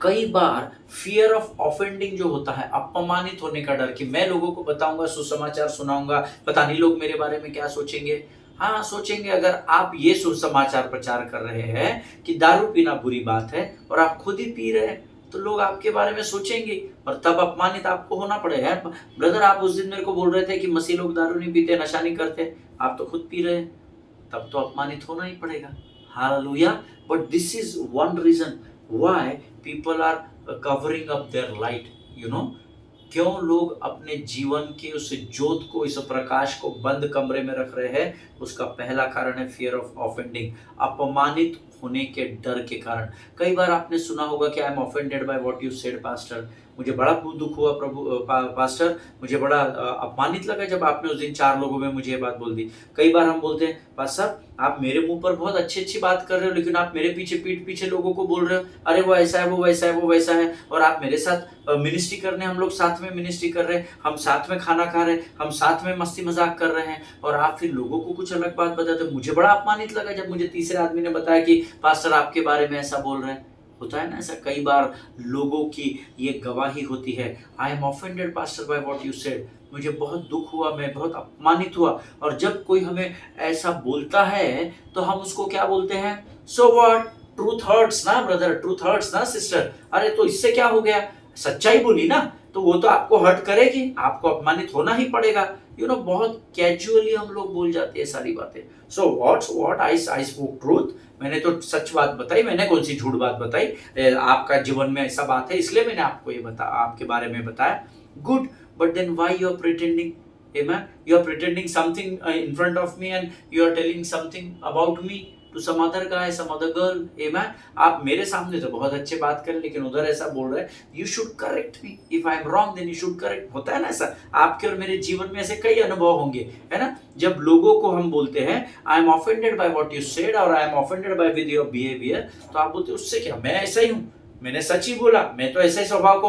कई बार फियर ऑफ ऑफेंडिंग जो होता है, अपमानित होने का डर, कि मैं लोगों को बताऊंगा, सुसमाचार सुनाऊंगा, पता नहीं लोग मेरे बारे में क्या सोचेंगे। हाँ, सोचेंगे। अगर आप ये सुसमाचार प्रचार कर रहे हैं कि दारू पीना बुरी बात है, और आप खुद ही पी रहे हैं, तो लोग आपके बारे में सोचेंगे, और तब अपमानित आपको होना पड़ेगा। ब्रदर, आप उस दिन मेरे को बोल रहे थे कि मसीह लोग दारू नहीं पीते, नशा नहीं करते, आप तो खुद पी रहे हैं, तब तो अपमानित होना ही पड़ेगा। Hallelujah. But this is one reason why people are covering up their light, you know. क्यों लोग अपने जीवन के उस ज्योत को, इस प्रकाश को बंद कमरे में रख रहे हैं? उसका पहला कारण है फियर ऑफ ऑफेंडिंग, अपमानित होने के डर के कारण। कई बार आपने सुना होगा कि I am offended by what you said pastor, मुझे बड़ा दुख हुआ पास्टर, मुझे बड़ा अपमानित लगा जब आपने उस दिन 4 लोगों में मुझे ये बात बोल दी। कई बार हम बोलते हैं, पास्टर आप मेरे मुंह पर बहुत अच्छी अच्छी बात कर रहे हो, लेकिन आप मेरे पीछे पीठ पीछे लोगों को बोल रहे हो, अरे वो ऐसा है, वो वैसा है, वो वैसा है। और आप मेरे साथ मिनिस्ट्री करने, हम लोग साथ में मिनिस्ट्री कर रहे हैं, हम साथ में खाना खा रहे हैं, हम साथ में मस्ती मजाक कर रहे हैं, और आप फिर लोगों को कुछ अलग बात बताते हो। मुझे बड़ा अपमानित लगा जब मुझे तीसरे आदमी ने बताया कि पास्टर आपके बारे में ऐसा बोल रहे हैं। होता है ना ऐसा, कई बार लोगों की ये गवाही होती है, I am offended pastor by what you said, मुझे बहुत दुख हुआ, मैं बहुत अपमानित हुआ। और जब कोई हमें ऐसा बोलता है तो हम उसको क्या बोलते हैं? सो व्हाट, ट्रूथ हर्ट्स ना ब्रदर, ट्रूथ हर्ट्स ना सिस्टर, अरे तो इससे क्या हो गया, सच्चाई बोली ना, तो वो तो आपको हर्ट करेगी, आपको अपमानित होना ही पड़ेगा। यू नो, बहुत कैजुअली हम लोग बोल जाते हैं सारी बातें। So what I spoke truth, मैंने तो सच बात बताई, मैंने कौन सी झूठ बात बताई? आपका जीवन में ऐसा बात है इसलिए मैंने आपको ये आपके बारे में बताया। Good, but then why you are pretending? Amen. You are pretending something in front of me, and you are telling something about me to some other guy, some other girl. Amen. आप मेरे सामने तो बहुत अच्छे बात करें, लेकिन उधर ऐसा बोल रहे हैं। You should correct me. If I am wrong, then you should correct. होता है ना ऐसा? आपके और मेरे जीवन में ऐसे कई अनुभव होंगे, है ना? जब लोगों को हम बोलते हैं I am offended by what you said, और I am offended by with your behavior, तो आप बोलते उससे क्या, मैं ऐसा ही हूँ, मैंने सच ही बोला, मैं तो ऐसे स्वभाव को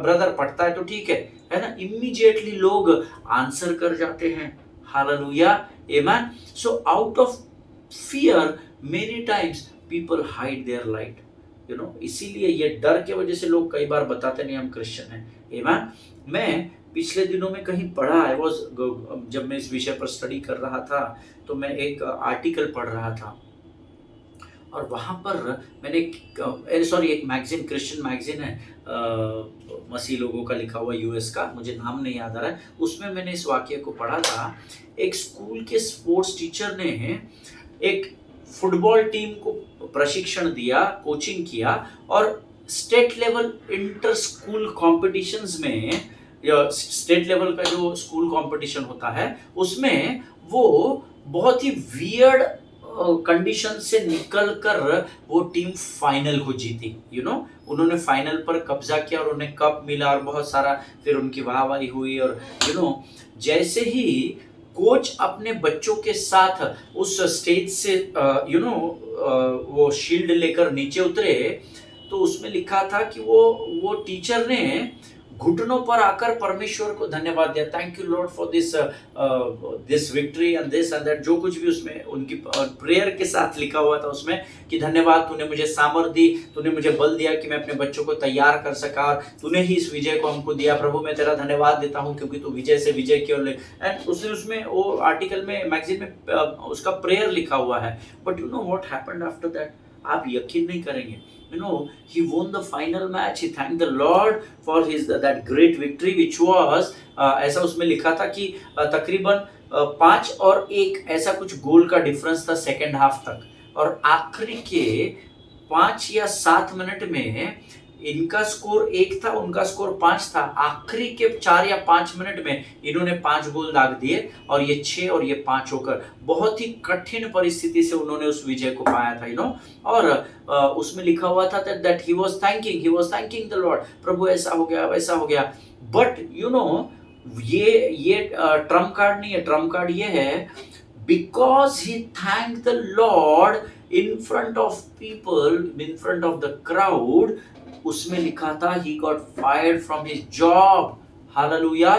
ब्रदर पढ़ता है तो ठीक है ना? इमीडिएटली लोग आंसर कर जाते हैं। Hallelujah, amen. So out of fear many times people hide their light, you know. इसीलिए ये डर के वजह से लोग कई बार बताते नहीं हम क्रिश्चियन हैं। आमेन। मैं पिछले दिनों में कहीं पढ़ा, आई वाज, जब मैं इस विषय पर स्टडी कर रहा था तो मैं एक आर्टिकल पढ़ रहा था, और वहाँ पर मैंने एक मैगजीन, क्रिश्चियन मैगजीन है, मसीह लोगों का लिखा हुआ, यूएस का, मुझे नाम नहीं याद आ रहा है, उसमें मैंने इस वाक्य को पढ़ा था। एक स्कूल के स्पोर्ट्स टीचर ने एक फुटबॉल टीम को प्रशिक्षण दिया, कोचिंग किया, और state level inter school competitions में, स्टेट लेवल का जो स्कूल कॉम्पिटिशन होता है उसमें वो बहुत ही वियर्ड कंडीशन से निकलकर वो टीम फाइनल को जीती। यू नो, उन्होंने फाइनल पर कब्जा किया और उन्हें कप मिला और बहुत सारा फिर उनकी वाहवाही हुई। और यू नो, जैसे ही कोच अपने बच्चों के साथ उस स्टेज से वो शील्ड लेकर नीचे उतरे, तो उसमें लिखा था कि वो टीचर ने घुटनों पर आकर परमेश्वर को धन्यवाद दिया, thank you Lord for this victory and this and that, जो कुछ भी उसमें उनकी प्रेयर के साथ लिखा हुआ था उसमें, कि धन्यवाद, तूने मुझे सामर्थ दी, तूने मुझे बल दिया कि मैं अपने बच्चों को तैयार कर सका, तूने ही इस विजय को हमको दिया, प्रभु मैं तेरा धन्यवाद देता हूँ क्योंकि तू विजय से विजय की ओर ले। एंड उसमें वो आर्टिकल में, मैगजीन में उसका प्रेयर लिखा हुआ है। But you know what happened after that, आप यकीन नहीं करेंगे, you know, he won the final match, he thanked the Lord for that great victory which was ऐसा उसमें लिखा था कि तकरीबन 5-1 ऐसा कुछ गोल का डिफरेंस था सेकेंड हाफ तक, और आखिरी के 5 या 7 मिनट में इनका स्कोर 1 था, उनका स्कोर 5 था, आखिरी के 4 या 5 मिनट में इन्होंने 5 गोल दाग दिए, और ये 6 और ये 5 होकर बहुत ही कठिन परिस्थिति से उन्होंने उस विजय को पाया था, यू नो। और उसमें लिखा हुआ था that he was thanking the Lord, प्रभु ऐसा हो गया, वैसा हो गया। बट यू नो, ये ट्रम्प कार्ड नहीं है, ट्रम्प कार्ड ये है, because he thanked the Lord in front of people, in front of the crowd, उसमें लिखा था he got fired from his job. Hallelujah,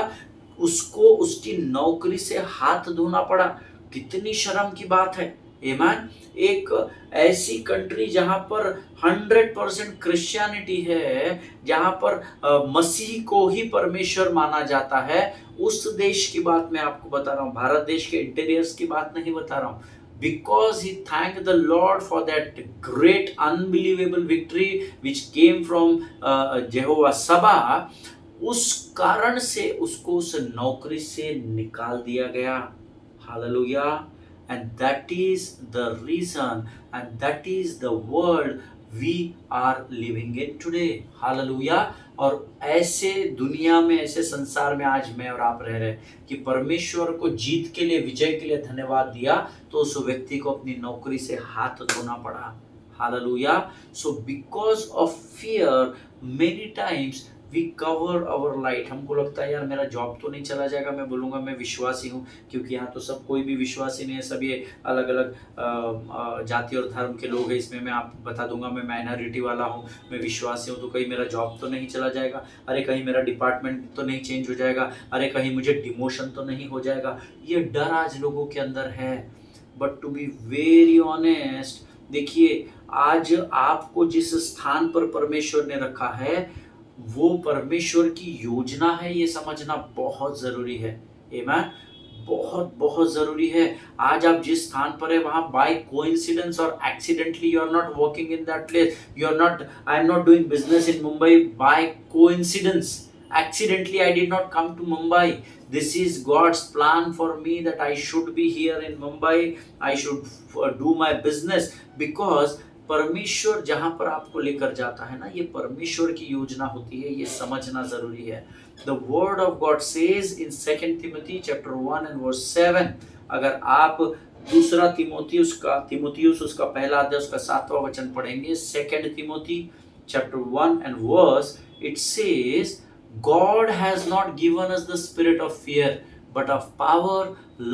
उसको उसकी नौकरी से हाथ धोना पड़ा। कितनी शर्म की बात है। आमीन। एक ऐसी कंट्री जहां पर 100% क्रिश्चियनिटी है, जहां पर मसीह को ही परमेश्वर माना जाता है, उस देश की बात मैं आपको बता रहा हूं, भारत देश के इंटीरियर्स की बात नहीं बता रहा हूं। Because he thanked the Lord for that great unbelievable victory which came from Jehovah Sabbath, उस कारण से उसको उस नौकरी से निकाल दिया गया। Hallelujah. And that is the reason, and that is the word we are living in today. Hallelujah. और ऐसे दुनिया में, ऐसे संसार में आज मैं और आप रह रहे हैं कि परमेश्वर को जीत के लिए, विजय के लिए धन्यवाद दिया तो उस व्यक्ति को अपनी नौकरी से हाथ धोना पड़ा। Hallelujah. So because of fear many times we cover our light. हमको लगता है यार मेरा जॉब तो नहीं चला जाएगा, मैं बोलूँगा मैं विश्वासी हूँ, क्योंकि यहाँ तो सब कोई भी विश्वासी नहीं है, सभी अलग अलग जाति और धर्म के लोग हैं। इसमें मैं आपको बता दूंगा मैं माइनॉरिटी वाला हूँ, मैं विश्वासी हूँ, तो कहीं मेरा जॉब तो नहीं चला जाएगा, अरे कहीं मेरा डिपार्टमेंट तो नहीं चेंज हो जाएगा, अरे कहीं मुझे डिमोशन तो नहीं हो जाएगा। ये डर आज लोगों के अंदर है। But to be very honest, देखिए आज आपको जिस स्थान पर परमेश्वर ने रखा है वो परमेश्वर की योजना है, ये समझना बहुत जरूरी है। आमीन। बहुत बहुत जरूरी है। आज आप जिस स्थान पर है वहां बाय कोइंसिडेंस और accidentally you are not working in that place, you are not, I am not doing business in Mumbai by coincidence, accidentally I did not come to Mumbai. This is God's plan for me that I should be here in Mumbai. I should do my business because परमेश्वर जहां पर आपको लेकर जाता है ना, ये परमेश्वर की योजना होती है, ये समझना जरूरी है। The word of God says in 2 Timothy chapter 1 and verse 7, अगर आप दूसरा तिमोथियुस उसका पहला अध्याय उसका 7वां वचन पढ़ेंगे, 2 Timothy chapter 1 and verse, it says God has not given us the spirit of fear but of power,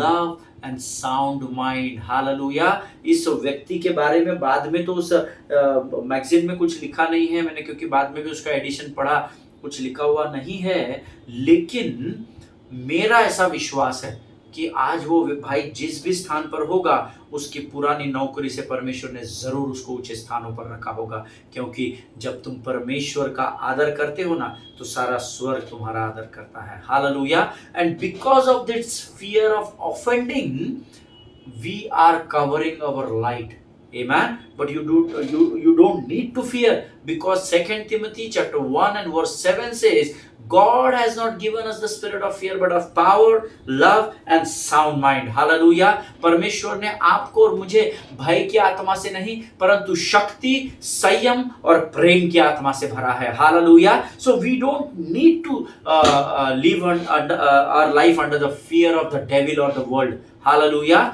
love and sound mind. Hallelujah. इस व्यक्ति के बारे में बाद में तो उस मैगजीन में कुछ लिखा नहीं है मैंने, क्योंकि बाद में भी उसका एडिशन पढ़ा, कुछ लिखा हुआ नहीं है, लेकिन मेरा ऐसा विश्वास है कि आज वो भाई जिस भी स्थान पर होगा उसकी पुरानी नौकरी से परमेश्वर ने जरूर उसको ऊंचे स्थानों पर रखा होगा, क्योंकि जब तुम परमेश्वर का आदर करते हो ना तो सारा स्वर्ग तुम्हारा आदर करता है। Hallelujah. And because of this fear of offending we are covering our light. Amen. But you don't need to fear, because 2 Timothy chapter 1 and verse 7 says God has not given us the spirit of fear but of power, love and sound mind. Hallelujah. परमेश्वर ने आपको और मुझे भय की आत्मा से नहीं परंतु शक्ति, संयम और प्रेम की आत्मा से भरा है। Hallelujah. So we don't need to live our life under the fear of the devil or the world. Hallelujah.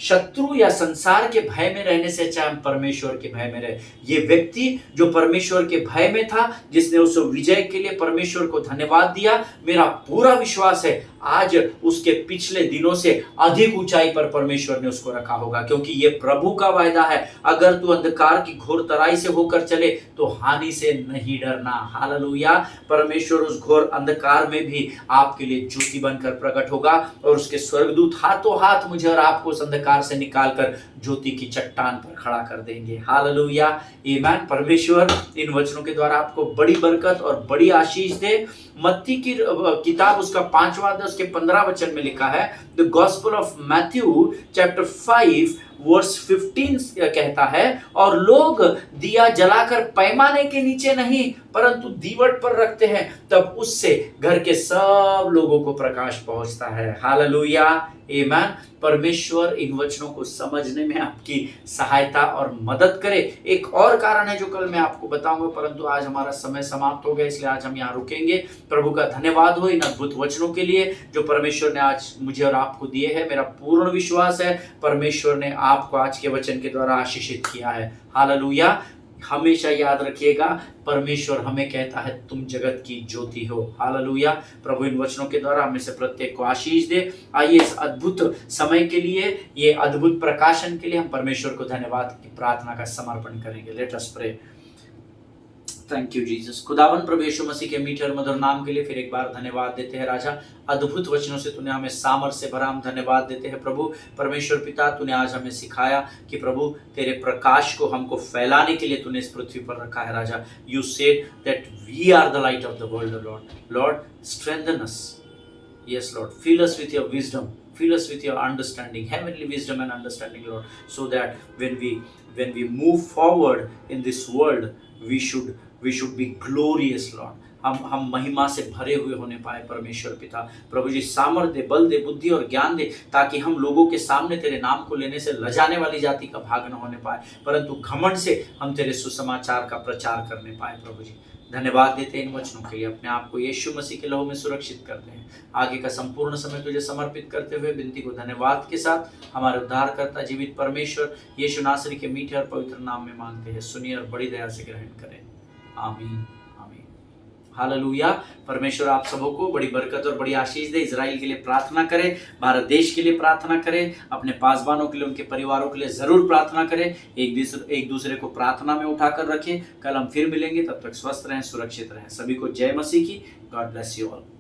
शत्रु या संसार के भय में रहने से अच्छा हम परमेश्वर के भय में रहे। ये व्यक्ति जो परमेश्वर के भय में था, जिसने उस विजय के लिए परमेश्वर को धन्यवाद दिया, मेरा पूरा विश्वास है आज उसके पिछले दिनों से अधिक ऊंचाई पर परमेश्वर ने उसको रखा होगा, क्योंकि ये प्रभु का वायदा है। अगर तू अंधकार की घोर तराई से होकर चले तो हानि से नहीं डरना। हालेलुया। परमेश्वर उस घोर अंधकार में भी आपके लिए ज्योति बनकर प्रकट होगा और उसके स्वर्गदूत हाथों हाथ मुझे और आपको उस अंधकार से निकालकर ज्योति की चट्टान पर खड़ा कर देंगे। हालेलुया। आमीन। परमेश्वर इन वचनों के द्वारा आपको बड़ी बरकत और बड़ी आशीष दे। मत्ती की किताब उसका 5वां अध्याय उसके 15 वचन में लिखा है, the gospel of Matthew chapter 5 verse 15 कहता है, और लोग दिया जलाकर पैमाने के नीचे नहीं परंतु दीवट पर रखते हैं, तब उससे घर के सब लोगों को प्रकाश पहुंचता है। हालेलुया। आमीन। परमेश्वर इन वचनों को समझने में आपकी सहायता और मदद करे। एक और कारण है जो कल मैं आपको बताऊंगा, परंतु आज हमारा समय समाप्त हो गया, इसलिए आज हम यहाँ रुकेंगे। प्रभु का धन्यवाद हो इन अद्भुत वचनों के लिए जो परमेश्वर ने आज मुझे और आपको दिए हैं। मेरा पूर्ण विश्वास है परमेश्वर ने आपको आज के वचन के द्वारा आशीषित किया है। हालेलुया। हमेशा याद रखिएगा, परमेश्वर हमें कहता है तुम जगत की ज्योति हो। हालेलुया। प्रभु इन वचनों के द्वारा हमें से प्रत्येक को आशीष दे। आइए इस अद्भुत समय के लिए, ये अद्भुत प्रकाशन के लिए हम परमेश्वर को धन्यवाद की प्रार्थना का समर्पण करेंगे। Let us pray. Thank you Jesus. खुदावन प्रभु यीशु मसीह के मीठे और मधुर नाम के लिए फिर एक बार धन्यवाद देते हैं राजा। अद्भुत वचनों से तूने हमें सामर्थ से भरा, हम धन्यवाद देते हैं प्रभु। परमेश्वर पिता, तूने आज हमें सिखाया कि प्रभु तेरे प्रकाश को हमको फैलाने के लिए तूने इस पृथ्वी पर रखा है राजा। You said that we are the light of the world Lord. Lord strengthen us. Yes Lord, fill us with your wisdom, fill us with your understanding, heavenly wisdom and understanding, Lord, so that when we move forward in this world, we should be glorious, Lord. हम महिमा से भरे हुए होने पाए परमेश्वर पिता। प्रभु जी सामर्थ दे, बल दे, बुद्धि और ज्ञान दे, ताकि हम लोगों के सामने तेरे नाम को लेने से लजाने वाली जाति का भाग न होने पाए, परंतु घमंड से हम तेरे सुसमाचार का प्रचार करने पाए। प्रभु जी धन्यवाद देते हैं इन वचनों के लिए, अपने आप को यीशु मसीह के लहू में सुरक्षित करते हैं। आगे का संपूर्ण समय तुझे समर्पित करते हुए विनती को धन्यवाद के साथ हमारे उद्धारकर्ता जीवित परमेश्वर यीशु नासरी के मीठे और पवित्र नाम में मांगते हैं। सुनिए और बड़ी दया से ग्रहण करें। आमीन आमीन। हालेलुया। परमेश्वर आप सबों को बड़ी बरकत और बड़ी आशीष दे। इजराइल के लिए प्रार्थना करें, भारत देश के लिए प्रार्थना करें, अपने पासवानों के लिए, उनके परिवारों के लिए जरूर प्रार्थना करें। एक दूसरे को प्रार्थना में उठाकर रखें। कल हम फिर मिलेंगे, तब तक स्वस्थ रहें, सुरक्षित रहें। सभी को जय मसीह की। God bless you all.